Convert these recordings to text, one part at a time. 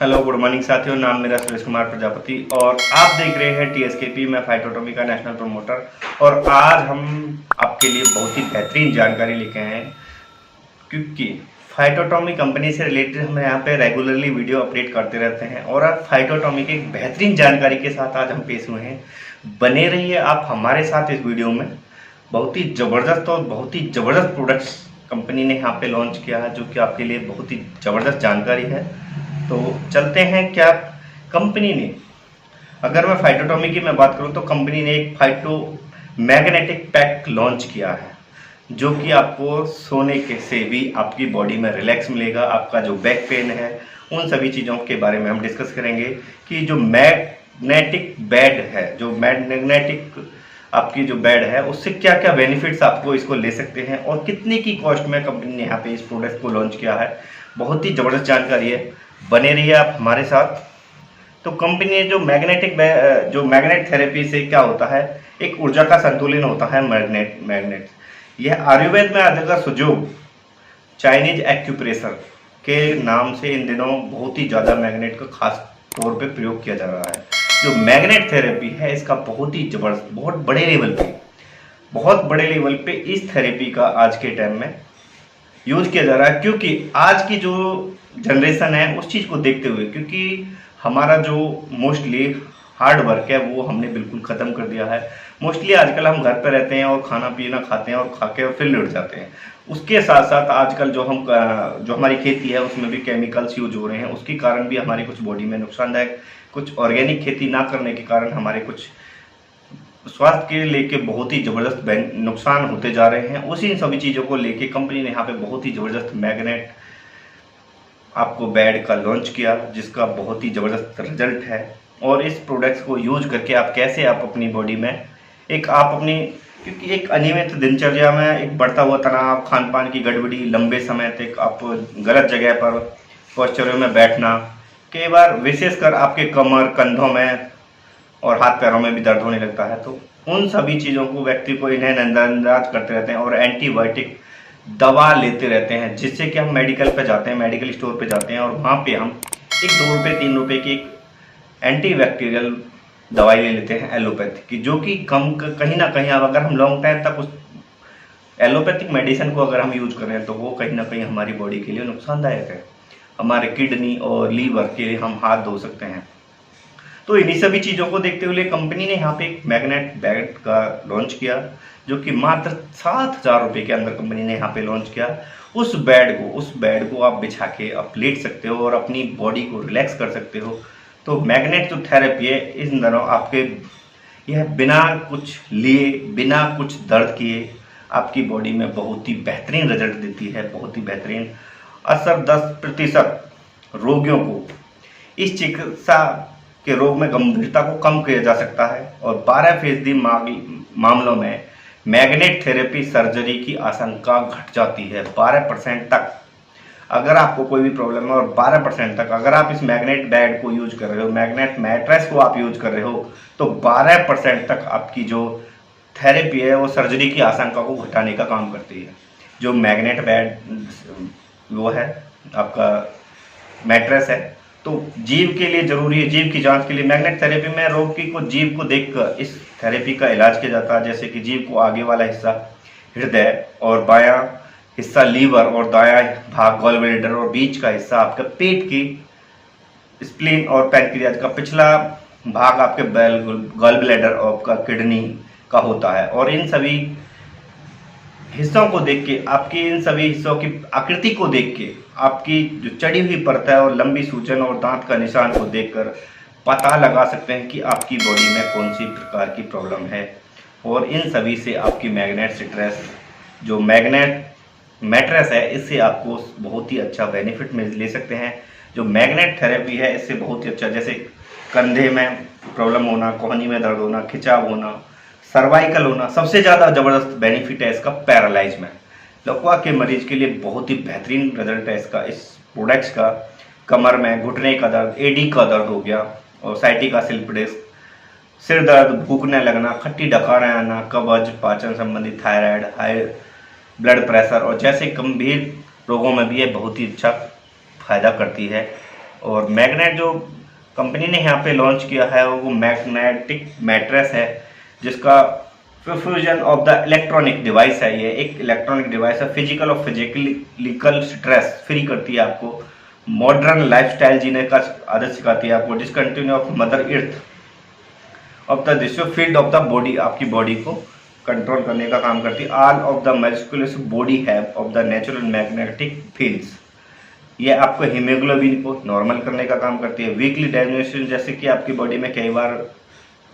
Hello good morning साथियों, नाम मेरा सुरेश कुमार प्रजापति और आप देख रहे हैं टीएसकेपी में फाइटोटॉमी का नेशनल प्रमोटर। और आज हम आपके लिए बहुत ही बेहतरीन जानकारी लेके आए हैं, क्योंकि फाइटोटॉमी कंपनी से रिलेटेड हम यहाँ पे रेगुलरली वीडियो अपडेट करते रहते हैं और आप फाइटोटॉमी की एक बेहतरीन जानकारी के साथ आज हम पेश हुए हैं। बने रहिए आप हमारे साथ इस वीडियो में। बहुत ही ज़बरदस्त और बहुत ही ज़बरदस्त प्रोडक्ट्स कंपनी ने यहाँ पे लॉन्च किया है, जो कि आपके लिए बहुत ही ज़बरदस्त जानकारी है। तो चलते हैं। क्या कंपनी ने, अगर मैं फाइटोटॉमी की मैं बात करूं तो कंपनी ने एक फाइटो मैग्नेटिक पैक लॉन्च किया है, जो कि आपको सोने के से भी आपकी बॉडी में रिलैक्स मिलेगा। आपका जो बैक पेन है, उन सभी चीज़ों के बारे में हम डिस्कस करेंगे कि जो मैग्नेटिक बेड है, जो मैग्नेटिक आपकी जो बेड है, उससे क्या क्या बेनिफिट्स आपको इसको ले सकते हैं और कितने की कॉस्ट में कंपनी ने यहाँ पे इस प्रोडक्ट को लॉन्च किया है। बहुत ही ज़बरदस्त जानकारी है, बने रहिए आप हमारे साथ। तो कंपनी ने जो मैग्नेट थेरेपी से क्या होता है, एक ऊर्जा का संतुलन होता है। मैग्नेट यह आयुर्वेद में आधा सुजोग चाइनीज एक्यूप्रेशर के नाम से इन दिनों बहुत ही ज़्यादा मैग्नेट का खास तौर पे प्रयोग किया जा रहा है। जो मैग्नेट थेरेपी है, इसका बहुत ही ज़बरदस्त, बहुत बड़े लेवल पे इस थेरेपी का आज के टाइम में यूज किया जा रहा है, क्योंकि आज की जो जनरेशन है उस चीज़ को देखते हुए, क्योंकि हमारा जो मोस्टली हार्ड वर्क है वो हमने बिल्कुल ख़त्म कर दिया है। मोस्टली आजकल हम घर पर रहते हैं और खाना पीना खाते हैं और खा के और फिर लेट जाते हैं। उसके साथ साथ आजकल जो हमारी खेती है उसमें भी केमिकल्स यूज हो रहे हैं, उसके कारण भी हमारी कुछ बॉडी में नुकसानदायक, कुछ ऑर्गेनिक खेती ना करने के कारण हमारे कुछ स्वास्थ्य के लेके बहुत ही ज़बरदस्त नुकसान होते जा रहे हैं। उसी सभी चीज़ों को लेके कंपनी ने यहाँ पे बहुत ही ज़बरदस्त मैग्नेट आपको बेड का लॉन्च किया, जिसका बहुत ही ज़बरदस्त रिजल्ट है। और इस प्रोडक्ट्स को यूज करके आप अपनी बॉडी में क्योंकि एक अनियमित दिनचर्या में एक बढ़ता हुआ तनाव, खान पान की गड़बड़ी, लंबे समय तक आप गलत जगह पर पोस्चरों में बैठना, कई बार विशेषकर आपके कमर, कंधों में और हाथ पैरों में भी दर्द होने लगता है, तो उन सभी चीज़ों को व्यक्ति को इन्हें नज़रअंदाज करते रहते हैं और एंटीबायोटिक दवा लेते रहते हैं, जिससे कि हम मेडिकल पे जाते हैं, मेडिकल स्टोर पे जाते हैं और वहाँ पे हम एक 2 रुपये 3 रुपये की एक एंटीबैक्टीरियल दवाई ले लेते हैं एलोपैथी की, जो कि कहीं ना कहीं अगर हम लॉन्ग टाइम तक उस एलोपैथिक मेडिसिन को अगर हम यूज कर रहे हैं तो वो कहीं ना कहीं हमारी बॉडी के लिए नुकसानदायक है। हमारे किडनी और लीवर के लिए हम हाथ धो सकते हैं। तो इन्हीं सभी चीज़ों को देखते हुए कंपनी ने यहाँ पे एक मैग्नेट बेड का लॉन्च किया, जो कि मात्र 7,000 रुपये के अंदर कंपनी ने यहाँ पे लॉन्च किया। उस बेड को आप बिछा के आप लेट सकते हो और अपनी बॉडी को रिलैक्स कर सकते हो। तो मैग्नेट जो थेरेपी है, इस दिनों आपके यह बिना कुछ लिए, बिना कुछ दर्द किए आपकी बॉडी में बहुत ही बेहतरीन रिजल्ट देती है, बहुत ही बेहतरीन असर। 10% रोगियों को इस चिकित्सा के रोग में गंभीरता को कम किया जा सकता है और 12% मामलों में मैग्नेट थेरेपी सर्जरी की आशंका घट जाती है। 12% तक अगर आपको कोई भी प्रॉब्लम है और 12% तक अगर आप इस मैग्नेट बेड को यूज कर रहे हो, मैग्नेट मैट्रेस को आप यूज कर रहे हो, तो 12% तक आपकी जो थेरेपी है वो सर्जरी की आशंका को घटाने का काम करती है। जो मैग्नेट बेड वो है आपका मैट्रेस है, तो जीव के लिए जरूरी है, जीव की जांच के लिए। मैग्नेट थेरेपी में रोगी को जीव को देखकर इस थेरेपी का इलाज किया जाता है, जैसे कि जीव को आगे वाला हिस्सा हृदय और बायां हिस्सा लीवर और दायां भाग गॉल ब्लैडर और बीच का हिस्सा आपका पेट की स्प्लीन और पैनक्रियाज का पिछला भाग आपके गॉल ब्लैडर और आपका किडनी का होता है। और इन सभी हिस्सों को देख के, आपकी इन सभी हिस्सों की आकृति को देख के, आपकी जो चढ़ी हुई परत है और लंबी सूजन और दांत का निशान को देखकर पता लगा सकते हैं कि आपकी बॉडी में कौन सी प्रकार की प्रॉब्लम है। और इन सभी से आपकी मैग्नेट स्ट्रेस, जो मैग्नेट मैट्रेस है, इससे आपको बहुत ही अच्छा बेनिफिट ले सकते हैं। जो मैग्नेट थेरेपी है, इससे बहुत ही अच्छा, जैसे कंधे में प्रॉब्लम होना, कोहनी में दर्द होना, खिंचाव होना, सर्वाइकल होना, सबसे ज़्यादा ज़बरदस्त बेनिफिट है इसका पैरालाइज में। लकवा के मरीज के लिए बहुत ही बेहतरीन रिजल्ट है इसका, इस प्रोडक्ट्स का। कमर में घुटने का दर्द, एडी का दर्द हो गया और साइटिका स्लिप डिस्क, सिर दर्द, भूखने लगना, खट्टी डकारें आना, कब्ज, पाचन संबंधी, थायराइड, हाई ब्लड प्रेशर और जैसे गंभीर रोगों में भी ये बहुत ही अच्छा फायदा करती है। और मैग्नेट जो कंपनी ने यहाँ पे लॉन्च किया है वो मैग्नेटिक मैट्रेस है, जिसका fusion of the electronic device है। ये एक इलेक्ट्रॉनिक डिवाइस है, फिजिकल और फिजिकल स्ट्रेस फ्री करती है आपको, मॉडर्न लाइफस्टाइल जीने का आदत सिखाती है आपको, discontinue of mother earth of the this field of the body, आपकी बॉडी को कंट्रोल करने का काम करती है। All of the muscular body have of the natural magnetic fields, ये आपको हीमोग्लोबिन को नॉर्मल करने का काम करती है। वीकली डायग्नोसिस, जैसे कि आपकी बॉडी में कई बार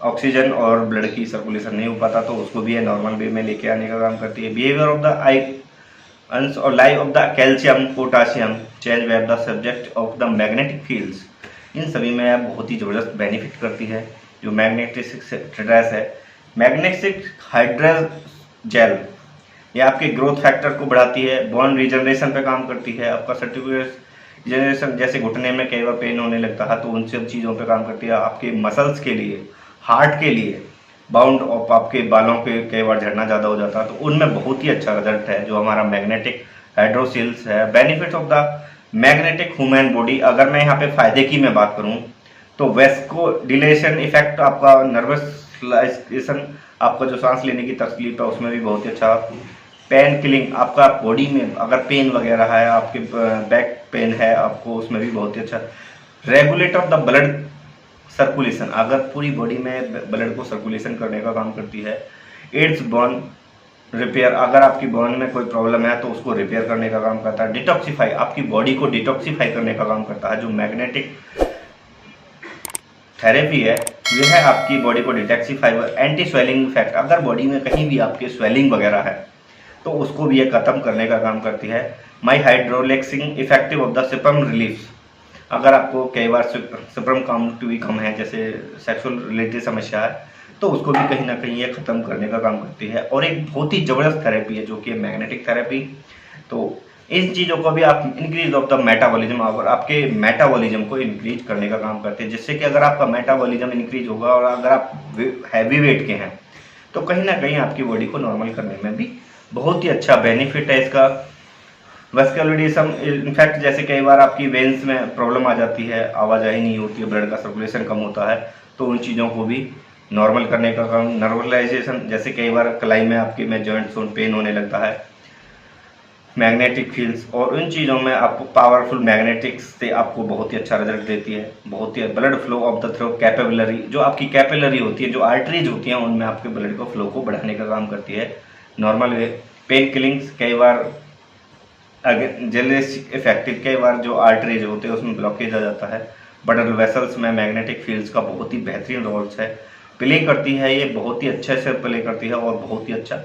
ऑक्सीजन और ब्लड की सर्कुलेशन नहीं हो पाता तो उसको भी ये नॉर्मल वे में लेके आने का काम करती है। बिहेवियर ऑफ द आयंस और life of the calcium potassium change where the subject of the magnetic fields, इन सभी में बहुत ही ज़बरदस्त बेनिफिट करती है जो मैग्नेटिक स्ट्रेस है। मैग्नेटिक हाइड्रोजेल, ये आपके ग्रोथ फैक्टर को बढ़ाती है, बोन रिजनरेशन पे काम करती है, आपका सर्टिफिकेट जनरेशन, जैसे घुटने में कई बार पेन होने लगता है तो उन सब चीज़ों पे काम करती है। आपके मसल्स के लिए, हार्ट के लिए, बाउंड ऑफ आपके बालों पे कई बार झड़ना ज़्यादा हो जाता है तो उनमें बहुत ही अच्छा रिजल्ट है जो हमारा मैग्नेटिक हाइड्रोसेल्स है। Benefits of the magnetic human body, अगर मैं यहाँ पे फायदे की मैं बात करूँ तो वेस्कोडिलेशन इफेक्ट, आपका नर्वस, आपका जो सांस लेने की तकलीफ है उसमें भी बहुत ही अच्छा। पेन किलिंग, आपका बॉडी में अगर पेन वगैरह है, आपके बैक पेन है आपको, उसमें भी बहुत ही अच्छा। Regulate of the blood circulation, अगर पूरी बॉडी में ब्लड को सर्कुलेशन करने का काम करती है। एड्स बोन रिपेयर, अगर आपकी बोन में कोई प्रॉब्लम है तो उसको रिपेयर करने का काम करता है। डिटॉक्सीफाई, आपकी बॉडी को डिटॉक्सीफाई करने का काम करता है। जो मैग्नेटिक थेरेपी है यह आपकी बॉडी को डिटॉक्सीफाई। एंटी स्वेलिंग इफेक्ट, अगर बॉडी में कहीं भी आपके स्वेलिंग वगैरह है तो उसको भी ये खत्म करने का काम करती है। माई हाइड्रोलेक्सिंग effective of the sperm relief, अगर आपको कई बार स्पर्म काउंट भी कम है, जैसे सेक्सुअल रिलेटेड समस्या है, तो उसको भी कहीं ना कहीं ये खत्म करने का काम करती है। और एक बहुत ही ज़बरदस्त थेरेपी है जो कि मैग्नेटिक थेरेपी। तो इन चीज़ों को भी आप इंक्रीज ऑफ द मेटाबॉलिज्म, और आपके मेटाबॉलिज्म को इंक्रीज करने का काम करते हैं, जिससे कि अगर आपका मेटाबॉलिज्म इंक्रीज होगा और अगर आप हैवी वेट के हैं तो कहीं ना कहीं आपकी बॉडी को नॉर्मल करने में भी बहुत ही अच्छा बेनिफिट है इसका। वेस्कुलरिज्म इनफैक्ट, जैसे कई बार आपकी वेन्स में प्रॉब्लम आ जाती है, आवाजाही नहीं होती है, ब्लड का सर्कुलेशन कम होता है, तो उन चीज़ों को भी नॉर्मल करने का काम। नर्वलाइजेशन, जैसे कई बार कलाई में आपके में जॉइंट्स पेन होने लगता है, मैग्नेटिक फील्ड्स, और उन चीज़ों में आपको पावरफुल मैग्नेटिक्स से आपको बहुत ही अच्छा रिजल्ट देती है। बहुत ही blood flow of the through capillary, जो आपकी कैपिलरी होती है, जो आर्टरीज होती हैं, उनमें आपके ब्लड को फ्लो को बढ़ाने का काम करती है नॉर्मल वे। पेन किलिंग्स, कई बार जेलस इफेक्टिव, कई बार जो आर्टरीज होते हैं उसमें ब्लॉकेज आ जाता है। ब्लड वेसल्स में मैग्नेटिक फील्ड्स का बहुत ही बेहतरीन रोल्स है, प्ले करती है, ये बहुत ही अच्छे से प्ले करती है और बहुत ही अच्छा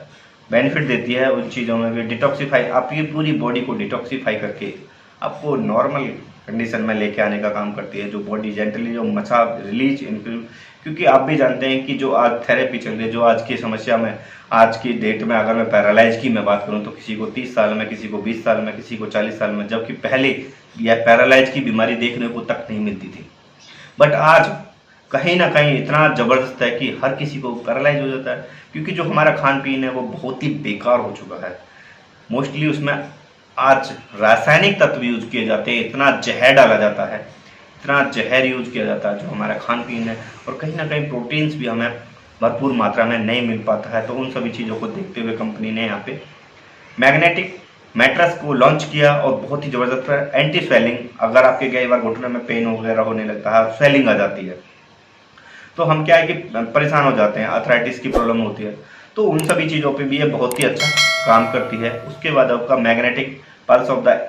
बेनिफिट देती है। उन चीज़ों में भी डिटॉक्सीफाई, आपकी पूरी बॉडी को डिटॉक्सीफाई करके आपको नॉर्मल कंडीशन में लेके आने का काम करती है। जो बॉडी जेंटली, जो मसा रिलीज इंक्रीज, क्योंकि आप भी जानते हैं कि जो आज थेरेपी चल रही है, जो आज की समस्या में, आज की डेट में अगर मैं पैरालाइज की मैं बात करूं तो किसी को 30 साल में, किसी को 20 साल में, किसी को 40 साल में, जबकि पहले यह पैरालाइज की बीमारी देखने को तक नहीं मिलती थी। बट आज कहीं ना कहीं इतना ज़बरदस्त है कि हर किसी को पैरालाइज हो जाता है, क्योंकि जो हमारा खान पीन है वो बहुत ही बेकार हो चुका है। मोस्टली उसमें आज रासायनिक तत्व यूज किए जाते हैं, इतना जहर डाला जाता है, इतना जहर यूज किया जाता है जो हमारा खान पीन है, और कहीं ना कहीं प्रोटीन्स भी हमें भरपूर मात्रा में नहीं मिल पाता है। तो उन सभी चीज़ों को देखते हुए कंपनी ने यहाँ पे मैग्नेटिक मैट्रेस को लॉन्च किया, और बहुत ही ज़बरदस्त एंटी स्वेलिंग, अगर आपके कई बार घुटने में पेन वगैरह होने लगता है, स्वेलिंग आ जाती है, तो हम क्या है कि परेशान हो जाते हैं, आर्थराइटिस की प्रॉब्लम होती है, तो उन सभी चीज़ों पे भी ये बहुत ही अच्छा काम करती है। उसके बाद आपका magnetic pulse of the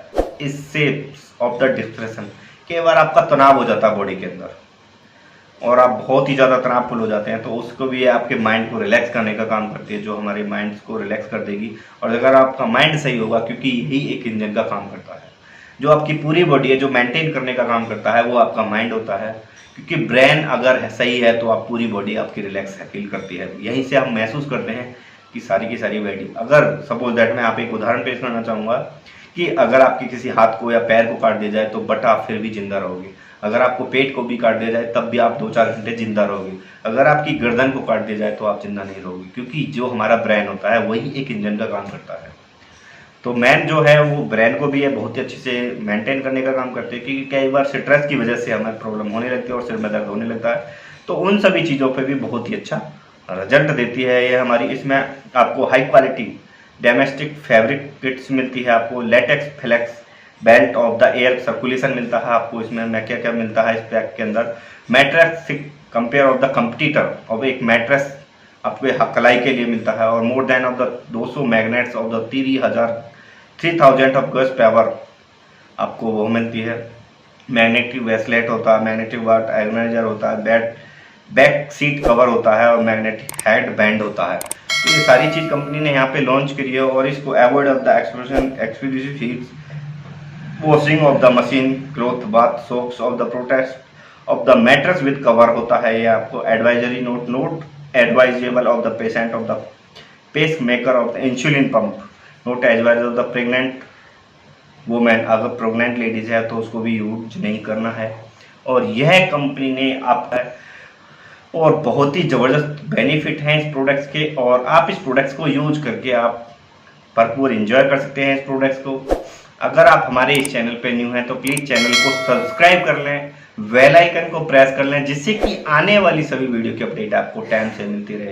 steps of the depression, कई बार आपका तनाव हो जाता है बॉडी के अंदर और आप बहुत ही ज़्यादा तनावफुल हो जाते हैं, तो उसको भी आपके माइंड को रिलैक्स करने का काम करती है, जो हमारे माइंड को रिलैक्स कर देगी। और अगर आपका माइंड सही होगा, क्योंकि यही एक इंजन का काम करता है, जो आपकी पूरी बॉडी है जो मेंटेन करने का काम करता है वो आपका माइंड होता है, क्योंकि ब्रेन अगर सही है तो आप पूरी बॉडी आपकी रिलैक्स फील करती है। यहीं से हम महसूस करते हैं कि सारी की सारी बॉडी, अगर सपोज दैट मैं आप एक उदाहरण पेश करना चाहूँगा कि अगर आपके किसी हाथ को या पैर को काट दिया जाए तो बट आप फिर भी जिंदा रहोगे, अगर आपको पेट को भी काट दिया जाए तब भी आप 2-4 घंटे जिंदा रहोगे, अगर आपकी गर्दन को काट दिया जाए तो आप जिंदा नहीं रहोगे, क्योंकि जो हमारा ब्रेन होता है वही एक इंजन का काम करता है। तो मैन जो है वो ब्रेन को भी है बहुत ही अच्छे से मेंटेन करने का काम करते हैं, क्योंकि कई बार स्ट्रेस की वजह से हमें प्रॉब्लम होने लगती है और सिर में दर्द होने लगता है। तो उन सभी चीज़ों पे भी बहुत ही अच्छा रिजल्ट देती है ये हमारी। इसमें आपको high quality domestic fabric kits मिलती है, आपको latex flex belt of the air circulation मिलता है आपको। इसमें क्या क्या मिलता है इस पैक के अंदर, mattress compare of the competitor of एक मैट्रेस आपको कलाई के लिए मिलता है, और more than of the 200 magnets of the 3000 of गज पावर आपको वो मिलती है। मैग्नेटिक वेस्लेट होता है, मैग्नेटिक वाट एग्नाइजर होता है, बैक सीट कवर होता है और मैग्नेटिक हेड बैंड होता है। तो ये सारी चीज़ कंपनी ने यहाँ पे लॉन्च करी है, और इसको avoid of the explosive heats, washing of the machine, cloth bath socks of the protect of the mattress with cover होता है ये आपको। Advisory note advisable of the patient of the pacemaker of the insulin pump, note advise of the pregnant women, अगर pregnant ladies है तो उसको भी use नहीं करना है। और यह कंपनी ने आपका और बहुत ही ज़बरदस्त बेनिफिट हैं इस प्रोडक्ट्स के, और आप इस प्रोडक्ट्स को यूज करके आप भरपूर एंजॉय कर सकते हैं इस प्रोडक्ट्स को। अगर आप हमारे इस चैनल पे न्यू हैं तो प्लीज़ चैनल को सब्सक्राइब कर लें, बेल आइकन को प्रेस कर लें, जिससे कि आने वाली सभी वीडियो की अपडेट आपको टाइम से मिलती रहे।